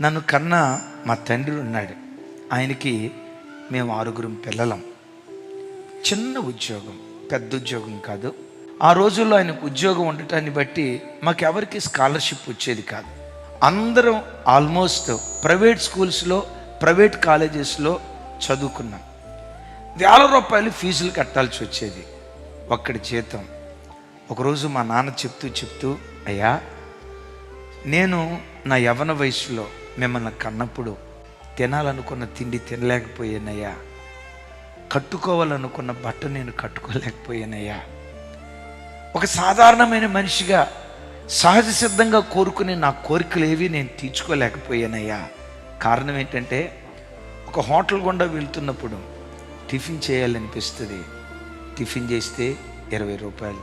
నన్ను కన్నా మా తండ్రి ఉన్నాడు. ఆయనకి మేము 6 పిల్లలం. చిన్న ఉద్యోగం, పెద్ద ఉద్యోగం కాదు. ఆ రోజుల్లో ఆయనకు ఉద్యోగం ఉండటాన్ని బట్టి మాకెవరికి స్కాలర్షిప్ వచ్చేది కాదు. అందరం ఆల్మోస్ట్ ప్రైవేట్ స్కూల్స్లో, ప్రైవేట్ కాలేజెస్లో చదువుకున్నాం. వేల రూపాయలు ఫీజులు కట్టాల్సి వచ్చేది. ఒక్కడి జీతం. ఒకరోజు మా నాన్న చెప్తూ అయ్యా, నేను నా యవ్వన వయసులో మిమ్మల్ని కన్నప్పుడు తినాలనుకున్న తిండి తినలేకపోయానయ్యా, కట్టుకోవాలనుకున్న బట్ట నేను కట్టుకోలేకపోయానయ్యా, ఒక సాధారణమైన మనిషిగా సహజ సిద్ధంగా కోరుకునే నా కోరికలు ఏవి నేను తీర్చుకోలేకపోయానయ్యా. కారణం ఏంటంటే, ఒక హోటల్ గుండా వెళ్తున్నప్పుడు టిఫిన్ చేయాలనిపిస్తుంది. టిఫిన్ చేస్తే 20 రూపాయలు.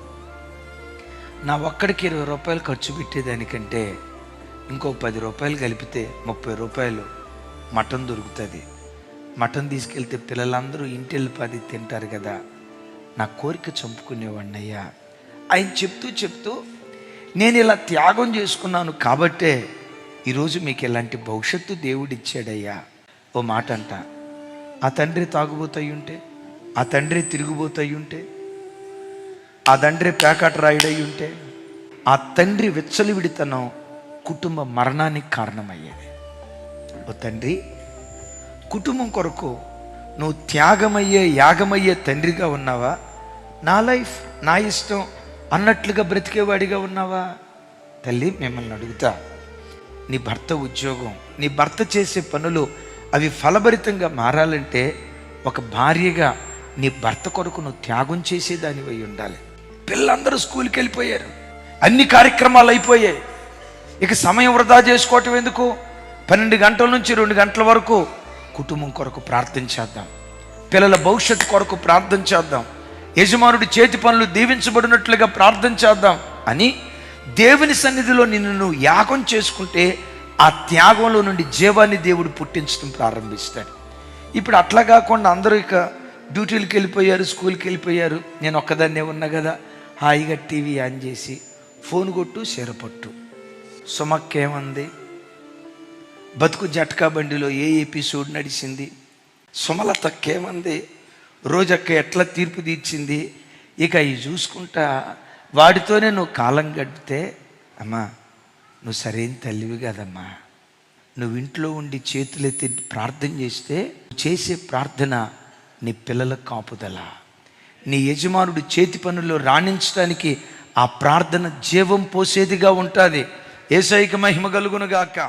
నా ఒక్కడికి 20 రూపాయలు ఖర్చు పెట్టేదానికంటే ఇంకో 10 రూపాయలు కలిపితే 30 రూపాయలు మటన్ దొరుకుతుంది. మటన్ తీసుకెళ్తే పిల్లలందరూ ఇంటిల్లిపాది తింటారు కదా. నా కోరిక చంపుకునేవాడిని అయ్యా. ఆయన చెప్తూ నేను ఇలా త్యాగం చేసుకున్నాను కాబట్టే ఈరోజు మీకు ఇలాంటి భవిష్యత్తు దేవుడిచ్చాడయ్యా. ఓ మాట అంట, ఆ తండ్రి తాగుబోతయి ఉంటే, ఆ తండ్రి తిరిగిపోతాయి ఉంటే, ఆ తండ్రి పేకాట రాయుడై ఉంటే, ఆ తండ్రి విచ్చలవిడితనం కుటుంబ మరణానికి కారణమయ్యేది. ఓ తండ్రి, కుటుంబం కొరకు నువ్వు త్యాగమయ్యే, యాగమయ్యే తండ్రిగా ఉన్నావా? నా లైఫ్, నా ఇష్టం అన్నట్లుగా బ్రతికేవాడిగా ఉన్నావా? తల్లి, మిమ్మల్ని అడుగుతా, నీ భర్త ఉద్యోగం, నీ భర్త చేసే పనులు అవి ఫలభరితంగా మారాలంటే ఒక భార్యగా నీ భర్త కొరకు నువ్వు త్యాగం చేసేదానివై ఉండాలి. పిల్లలందరూ స్కూల్కి వెళ్ళిపోయారు, అన్ని కార్యక్రమాలు అయిపోయాయి. ఇక సమయం వృధా చేసుకోవటం ఎందుకు? 12 గంటల నుంచి 2 గంటల వరకు కుటుంబం కొరకు ప్రార్థన చేద్దాం, పిల్లల భవిష్యత్తు కొరకు ప్రార్థన చేద్దాం, యజమానుడి చేతి పనులు దీవించబడినట్లుగా ప్రార్థన చేద్దాం అని దేవుని సన్నిధిలో నిన్ను నువ్వు యాగం చేసుకుంటే ఆ త్యాగంలో నుండి జీవాన్ని దేవుడు పుట్టించడం ప్రారంభిస్తాడు. ఇప్పుడు అట్లా కాకుండా అందరూ ఇక డ్యూటీలకు వెళ్ళిపోయారు, స్కూల్కి వెళ్ళిపోయారు. నేను ఒక్కదాన్నే ఉన్నా కదా, హాయిగా టీవీ ఆన్ చేసి ఫోన్ కొట్టు, చీరపట్టు. సుమక్కేమంది? బతుకు జట్కా బండిలో ఏ ఎపిసోడ్ నడిచింది? సుమలతక్కేమంది? రోజక్క ఎట్లా తీర్పు తీర్చింది? ఇక అవి చూసుకుంటా వాడితోనే నువ్వు కాలం గడిపితే, అమ్మా నువ్వు సరైన తల్లివి కదమ్మా. నువ్వు ఇంట్లో ఉండి చేతులెత్తి ప్రార్థన చేస్తే చేసే ప్రార్థన నీ పిల్లల కాపుదల, నీ యజమానుడు చేతి పనుల్లో రాణించడానికి ఆ ప్రార్థన జీవం పోసేదిగా ఉంటుంది. యేసయ్యకి మహిమ కలుగును గాక.